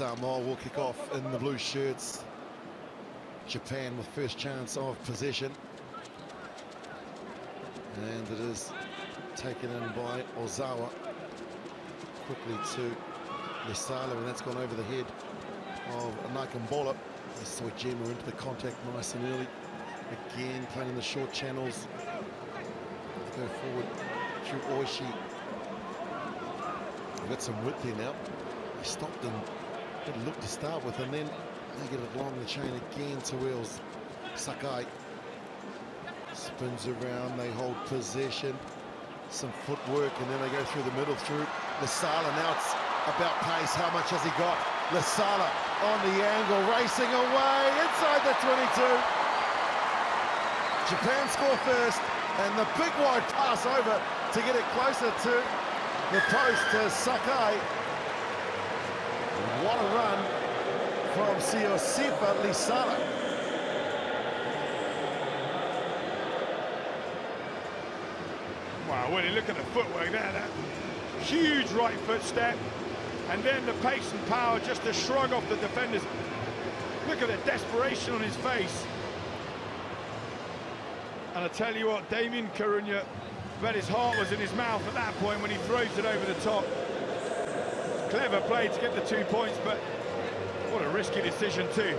Samoa will kick off in the blue shirts. Japan with first chance of possession. And it is taken in by Ozawa. Quickly to Lesala, and that's gone over the head of Nakambola. Soijima into the contact nice and early. Again, playing in the short channels. Go forward through Oishi. We've got some width here now. He stopped and had a look to start with, and then they get it along the chain again to Wales. Sakai spins around, they hold possession. Some footwork, and then they go through the middle through Lesala. Now it's about pace. How much has he got? Lesala on the angle, racing away inside the 22. Japan score first, and the big wide pass over to get it closer to the post to Sakai. What a run from Siosifa Lesala. Wow, when you look at the footwork there, that huge right foot step, and then the pace and power just to shrug off the defenders. Look at the desperation on his face. And I tell you what, Damien Carunya, bet his heart was in his mouth at that point when he throws it over the top. Clever play to get the 2 points, but what a risky decision too.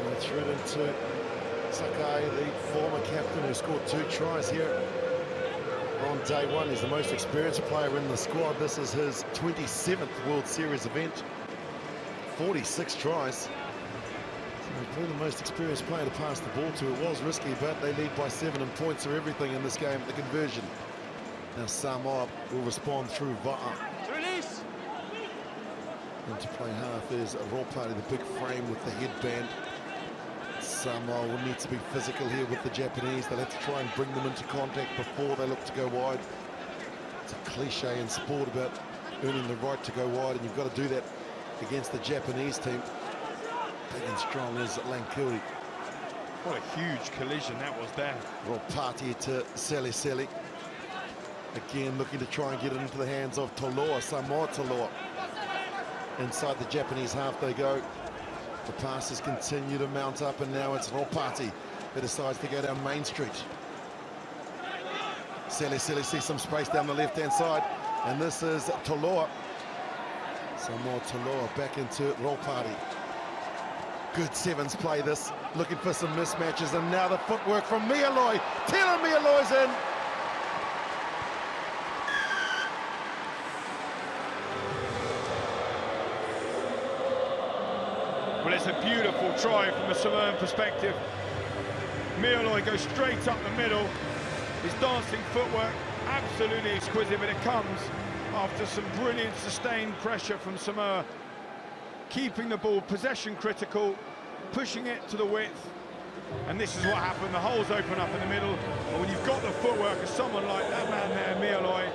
And threw it into Sakai, the former captain who scored 2 tries here on day one. He's the most experienced player in the squad. This is his 27th World Series event. 46 tries. So probably the most experienced player to pass the ball to. It was risky, but they lead by 7, and points are everything in this game, the conversion. Now Samoa will respond through Va'a. Release! And to play half is a Ropati, the big frame with the headband. Samoa will need to be physical here with the Japanese. They'll have to try and bring them into contact before they look to go wide. It's a cliche in sport about earning the right to go wide, and you've got to do that against the Japanese team. Big and strong is Lankuri. What a huge collision that was there. Ropati to Seli. Again, looking to try and get it into the hands of Toloa, Samoa Toloa. Inside the Japanese half they go. The passes continue to mount up, and now it's Ropati who decides to go down Main Street. Seli sees some space down the left-hand side, and this is Toloa. Samoa Toloa back into Ropati. Good sevens play this, looking for some mismatches, and now the footwork from Mialoi. Tila Mialoi's in. Well, it's a beautiful try from a Samoan perspective. Mialoi goes straight up the middle. His dancing footwork, absolutely exquisite, but it comes after some brilliant sustained pressure from Samoa. Keeping the ball possession critical, pushing it to the width. And this is what happened, the holes open up in the middle. And when you've got the footwork of someone like that man there, Mialoi,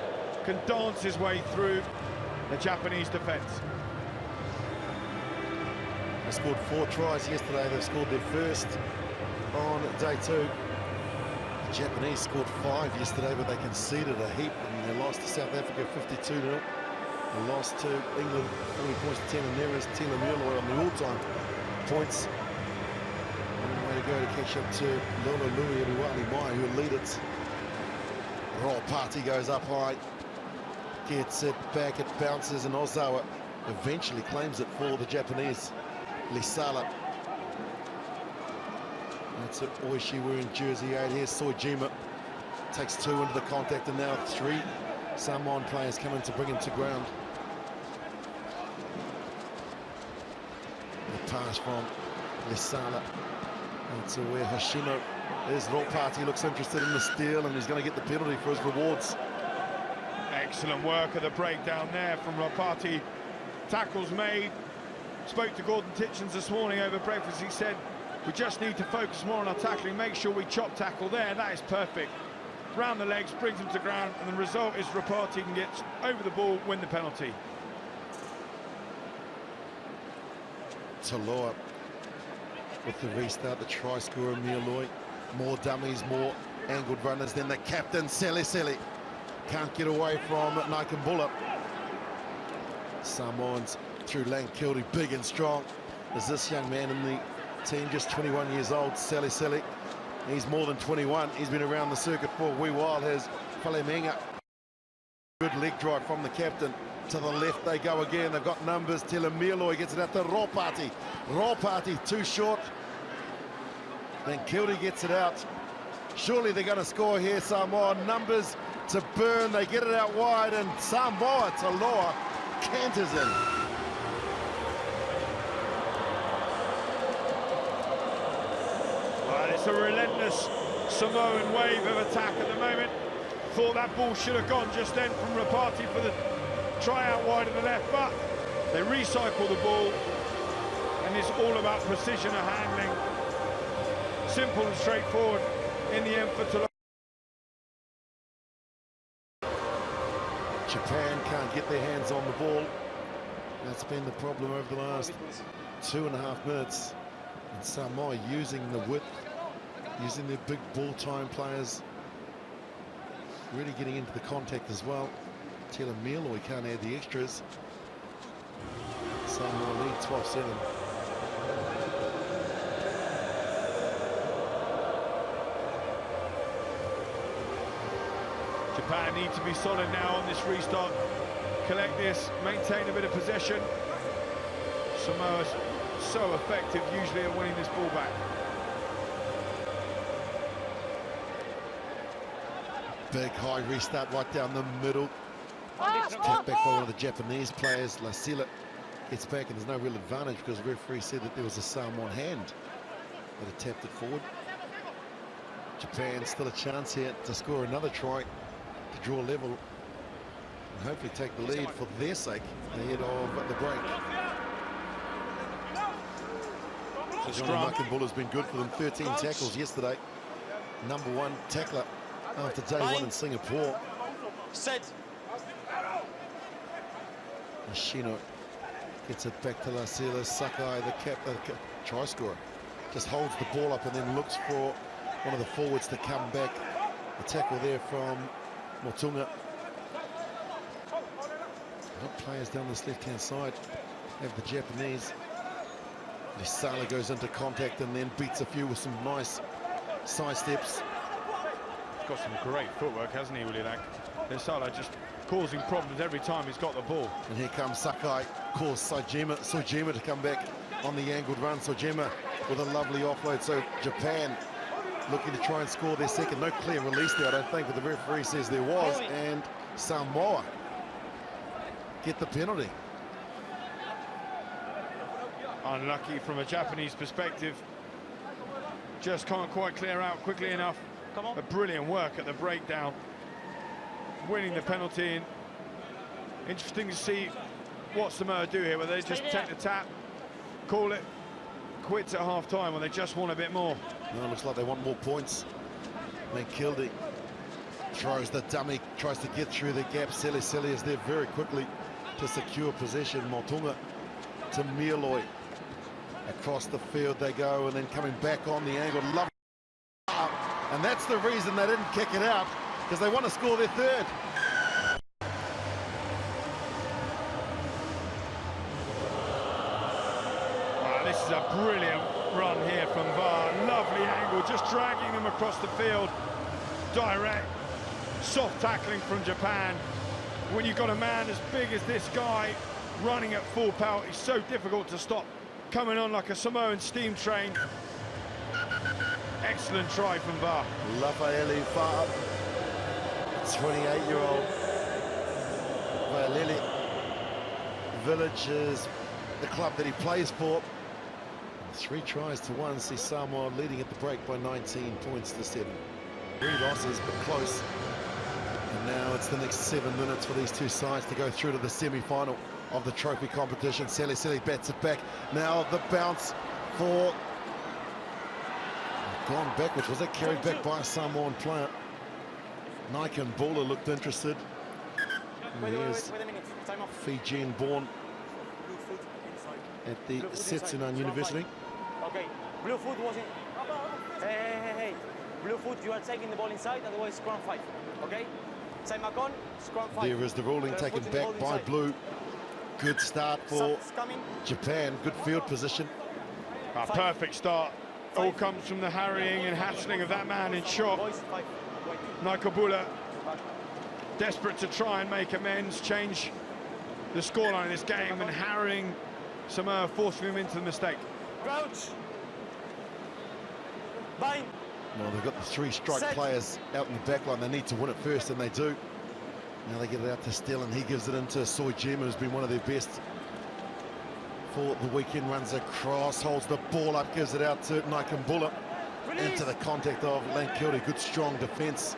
can dance his way through the Japanese defence. They scored 4 tries yesterday. They've scored their first on day 2. The Japanese scored 5 yesterday, but they conceded a heap, and they lost to South Africa 52-0. They lost to England 40 points to 10, and there is Tila Mialoi on the all-time points. Long way to go to catch up to Lolo Louis and Uwali Mai, who lead it. Ropati goes up high, gets it back, it bounces, and Ozawa eventually claims it for the Japanese. Lesala. That's it, Oishi wearing jersey 8. Here's Soijima. Takes 2 into the contact, and now 3 Samoan players coming to bring him to ground. The pass from Lesala. That's where Hashino is. Ropati looks interested in the steal, and he's going to get the penalty for his rewards. Excellent work at the breakdown there from Ropati. Tackles made. Spoke to Gordon Titchens this morning over breakfast. He said, we just need to focus more on our tackling, make sure we chop tackle there. That is perfect. Round the legs, brings him to ground, and the result is Ropati can get over the ball, win the penalty. Toloa with the restart, the try scorer Mialoi. More dummies, more angled runners. Then the captain, Seli. Can't get away from Nakambola. Samoans through Lankildy, big and strong. Is this young man in the team, just 21 years old, Sally. He's more than 21. He's been around the circuit for a wee while, has Falemenga. Good leg drive from the captain. To the left they go again. They've got numbers. Mieloi gets it out to Ropati. Ropati too short. Then Kildy gets it out. Surely they're going to score here, Samoa. Numbers to Burn. They get it out wide, and Samoa Taloa canters in. Well, it's a relentless Samoan wave of attack at the moment. Thought that ball should have gone just then from Ropati for the try out wide of the left, but they recycle the ball, and it's all about precision of handling. Simple and straightforward in the end for Taloa. Japan can't get their hands on the ball. That's been the problem over the last 2.5 minutes. And Samoa using the width, using their big ball time players, really getting into the contact as well. Mieloi can't add the extras. Samoa lead 12-7. Japan need to be solid now on this restart. Collect this, maintain a bit of possession. Samoa's so effective usually at winning this ball back. Big high restart right down the middle. Tapped back by one of the Japanese players. Lasila gets back, and there's no real advantage because the referee said that there was a Samoan hand that had tapped it forward. Japan still a chance here to score another try to draw level and hopefully take the lead for their sake ahead of the break. Johnny Muckenbull has been good for them. 13 tackles yesterday. #1 tackler after day one in Singapore. Set. Ashino gets it back to Lasila. Sakai, the try scorer, just holds the ball up and then looks for one of the forwards to come back. The tackle there from Motunga. Got players down this left-hand side. Have the Japanese. Lisala goes into contact and then beats a few with some nice side steps. He's got some great footwork, hasn't he, Willie Lang? Lisala just causing problems every time he's got the ball. And here comes Sakai, calls Sojima to come back on the angled run. Sojima with a lovely offload. So Japan looking to try and score their second. No clear release there, I don't think, but the referee says there was, and Samoa get the penalty. Unlucky from a Japanese perspective. Just can't quite clear out quickly enough. A brilliant work at the breakdown. Winning the penalty. And interesting to see what Samoa do here, where they just take the tap, call it quits at half-time, when they just want a bit more. No, it looks like they want more points. Kildy throws the dummy, tries to get through the gap. Sele is there very quickly to secure possession. Motunga to Mieloi. Across the field they go, and then coming back on the angle. Love, and that's the reason they didn't kick it out, because they want to score their third. This is a brilliant run here from VAR. Lovely angle, just dragging them across the field. Direct, soft tackling from Japan. When you've got a man as big as this guy running at full power, it's so difficult to stop. Coming on like a Samoan steam train. Excellent try from VAR. Rafaeli Faa, 28-year-old. Vailele Village is the club that he plays for. 3 tries to 1, see Samoa leading at the break by 19 points to 7. 3 losses, but close. And now it's the next 7 minutes for these two sides to go through to the semi-final of the trophy competition. Sele bats it back. Now the bounce for... Gone backwards. Was that carried back by a Samoan player? Nike and Bula looked interested. And here's Fijian born at the Setsunan University. Okay, blue foot wasn't... Hey. Blue foot, you are taking the ball inside, otherwise scrum 5, okay? Side Macon, scrum 5. There is the ruling taken back by Blue. Good start for Japan, good field position. A perfect start. All comes from the harrying and hassling of that man in shot. Naikabula, desperate to try and make amends, change the scoreline of this game, and harrying Samoa, forcing him into the mistake. Crouch. Bind. Well, they've got the three strike players out in the back line. They need to win it first, and they do. Now they get it out to Stellan. He gives it into Soijima, who's been one of their best for the weekend. Runs across, holds the ball up, gives it out to Naikambula. Into the contact of Lankilde. Good, strong defence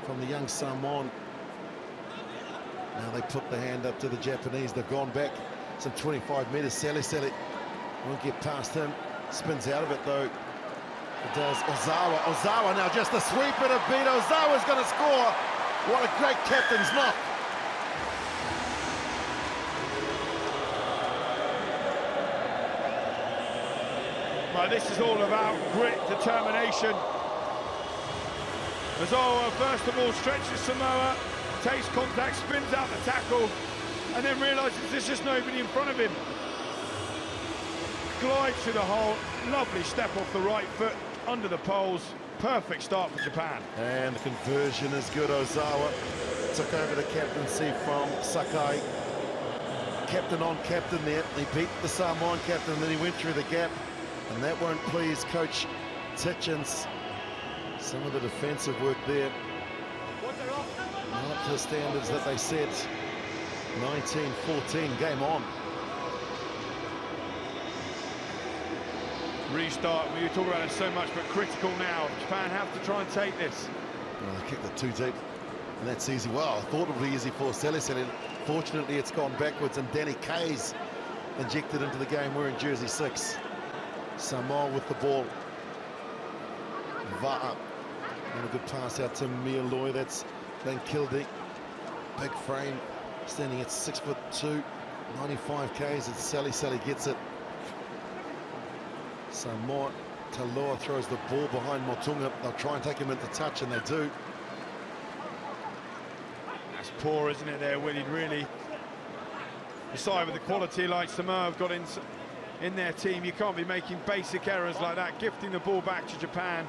from the young Samoan. Now they put the hand up to the Japanese. They've gone back some 25 metres. Sele won't get past him. Spins out of it, though. It does Ozawa. Ozawa now just a sweep and a beat. Ozawa's going to score. What a great captain's knock. Well, this is all about grit, determination. Ozawa, first of all, stretches Samoa, takes contact, spins out the tackle, and then realises there's just nobody in front of him. Glides through the hole, lovely step off the right foot, under the poles. Perfect start for Japan. And the conversion is good. Ozawa took over the captaincy from Sakai. Captain on captain there. He beat the Samoan captain, and then he went through the gap. And that won't please Coach Titchens. Some of the defensive work there, not up to the standards that they set. 19-14, game on. Restart, we talk about it so much, but critical now. Japan have to try and take this. Well, they kicked it too deep, and that's easy. Well, I thought it would be easy for Sele. Fortunately, it's gone backwards, and Danny Kaye's injected into the game wearing jersey 6. Samoa with the ball. Va'a. And a good pass out to Mialoi. That's Lankilde. Big frame, standing at 6'2", 95 k's. It's Sele gets it. Samoa, Taloa throws the ball behind Motunga. They'll try and take him into touch, and they do. That's poor, isn't it, there, Willie? Really. Beside with the quality like Samoa have got in their team, you can't be making basic errors like that. Gifting the ball back to Japan.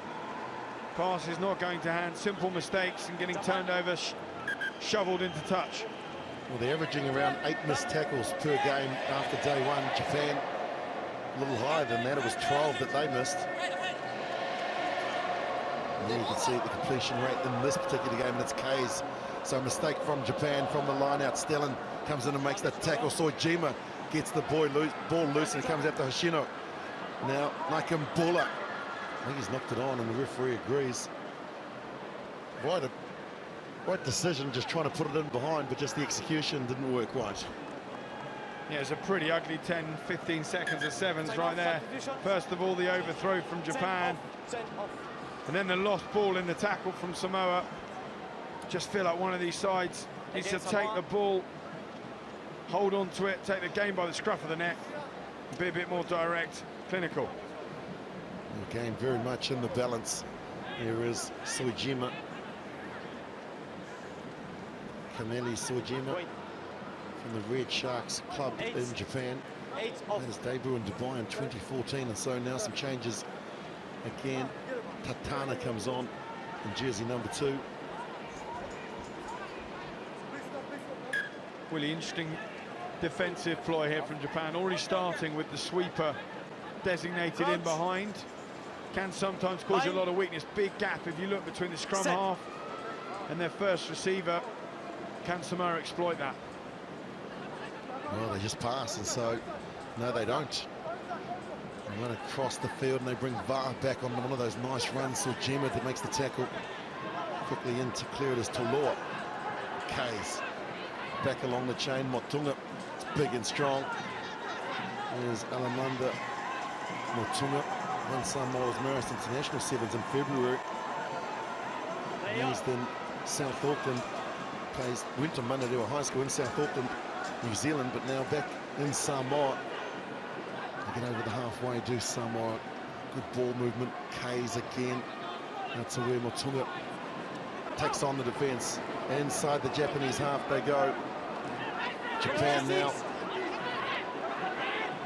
Pass is not going to hand. Simple mistakes and getting turned over, shoveled into touch. Well, they're averaging around 8 missed tackles per game after day one. Japan a little higher than that. It was 12 that they missed. And there you can see the completion rate in this particular game, and it's K's. So a mistake from Japan from the line out. Stellan comes in and makes that tackle. Soijima gets the ball loose, and it comes out to Hoshino. Now Naikambula, I think he's knocked it on, and the referee agrees. Right decision, just trying to put it in behind, but just the execution didn't work right. Yeah, it's a pretty ugly 10-15 seconds of sevens right there. First of all, the overthrow from Japan, and then the lost ball in the tackle from Samoa. Just feel like one of these sides needs to take the ball, hold on to it, take the game by the scruff of the neck, be a bit more direct, clinical. The game very much in the balance. Here is Soijima. Kameli Soijima from the Red Sharks club in Japan. Made his debut in Dubai in 2014, and so now some changes again. Tatana comes on in jersey number 2. Really interesting defensive ploy here from Japan, already starting with the sweeper designated in behind. Can sometimes cause you a lot of weakness. Big gap if you look between the scrum half and their first receiver. Can Samoa exploit that? Well, they just pass, and so no, they don't. They run across the field, and they bring Va'a back on one of those nice runs. Soijima that makes the tackle quickly in to clear it as Toloa. Kays back along the chain. Motunga, it's big and strong. There's Alamanda Motunga. Won Samoa's Marist International Sevens in February. He's in South Auckland. Went to Manarua High School in South Auckland, New Zealand, but now back in Samoa. They get over the halfway, do Samoa. Good ball movement. Kays again. Now to where Motunga takes on the defence. Inside the Japanese half they go. Japan now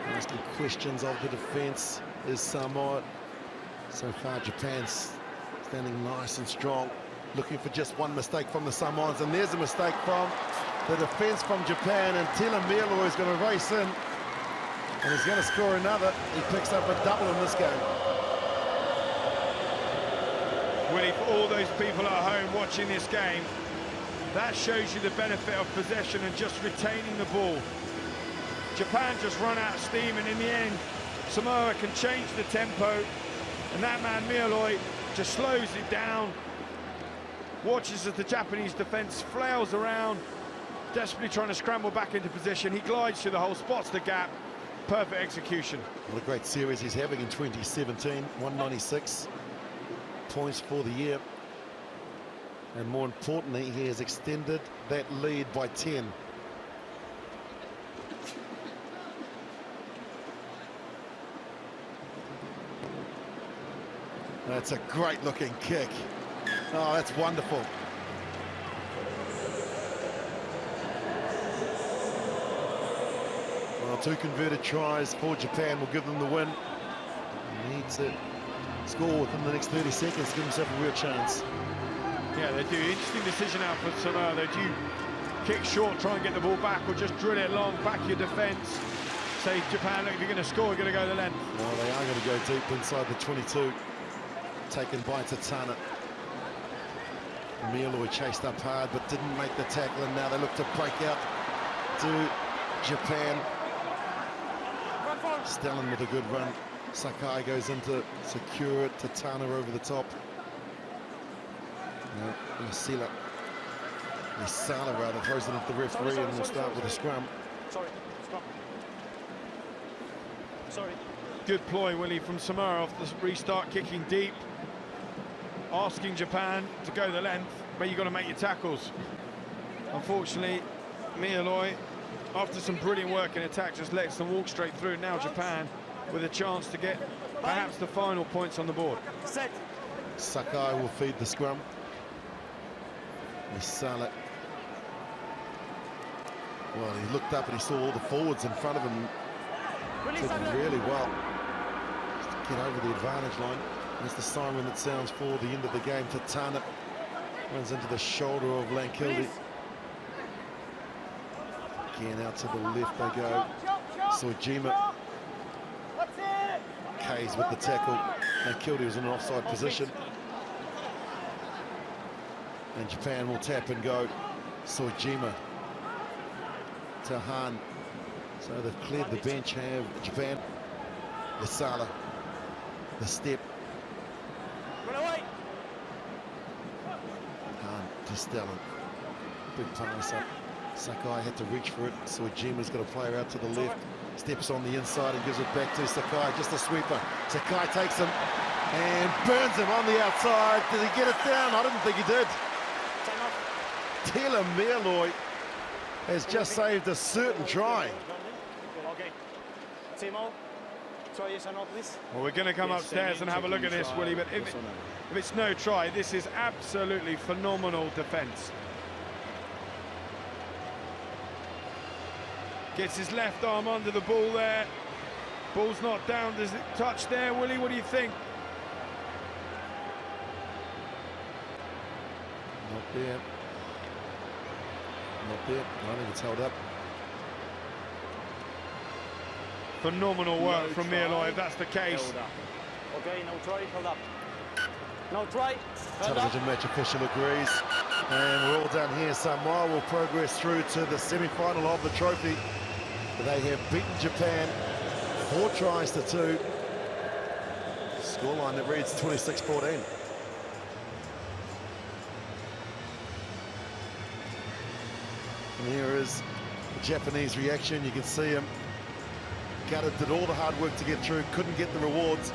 asking questions of the defense is Samoa. So far Japan's standing nice and strong, looking for just one mistake from the Samoans, and there's a mistake from the defense from Japan, and Tila Mieloi is going to race in and he's going to score another. He picks up a double in this game. Willie, for all those people at home watching this game, that shows you the benefit of possession and just retaining the ball. Japan just run out of steam, and in the end, Samoa can change the tempo, and that man Mieloi just slows it down, watches as the Japanese defence flails around, desperately trying to scramble back into position. He glides through the hole, spots the gap, perfect execution. What a great series he's having in 2017, 196 points for the year. And more importantly, he has extended that lead by 10. That's a great looking kick. Oh, that's wonderful. Well, 2 converted tries for Japan will give them the win. He needs to score within the next 30 seconds to give himself a real chance. Yeah, they do. Interesting decision out for Samoa. They do kick short, try and get the ball back, or just drill it long, back your defence. Say, Japan, look, if you're going to score, you're going to go the length. Well, they are going to go deep inside the 22. Taken by Tatana. Mieloi chased up hard, but didn't make the tackle, and now they look to break out to Japan. Stellan with a good run. Sakai goes in to secure it. Tatana over the top. Now, Sala rather throws it at the referee, and we'll start with a scrum. Sorry, scrum. Sorry. Good ploy, Willie, from Samoa off the restart, kicking deep, asking Japan to go the length, but you've got to make your tackles. Unfortunately, Mieloi, after some brilliant work in attack, just lets them walk straight through. Now Japan with a chance to get perhaps the final points on the board. Set. Sakai will feed the scrum. Sala. Well, he looked up and he saw all the forwards in front of him. Did really well to get over the advantage line. That's the siren that sounds for the end of the game. Tatana runs into the shoulder of Lankilde. Again, out to the left they go. Soejima. Kays with the tackle. Lankilde was in an offside position. And Japan will tap and go. Soejima to Han. So they've cleared the bench, have Japan. The Sala. The step. Han to Stellan. Big pass up. Sakai had to reach for it. Soejima's got a player out to the left. Steps on the inside and gives it back to Sakai. Just a sweeper. Sakai takes him and burns him on the outside. Did he get it down? I didn't think he did. Tila Mieloi has just saved a certain try. Okay. Timo, try yes or no, please. Well, we're going to come upstairs and have a look at this, Willie, but if it's no try, this is absolutely phenomenal defence. Gets his left arm under the ball there. Ball's not down. Does it touch there, Willie? What do you think? Not there. Not there. I think it's held up. Phenomenal work from Mieloi, if that's the case. Okay, no try, hold up. No try, hold up. Television match official agrees. And we're all done here. Samoa will progress through to the semi-final of the trophy. They have beaten Japan 4 tries to 2. Scoreline that reads 26-14. And here is the Japanese reaction. You can see him gutted, did all the hard work to get through, couldn't get the rewards.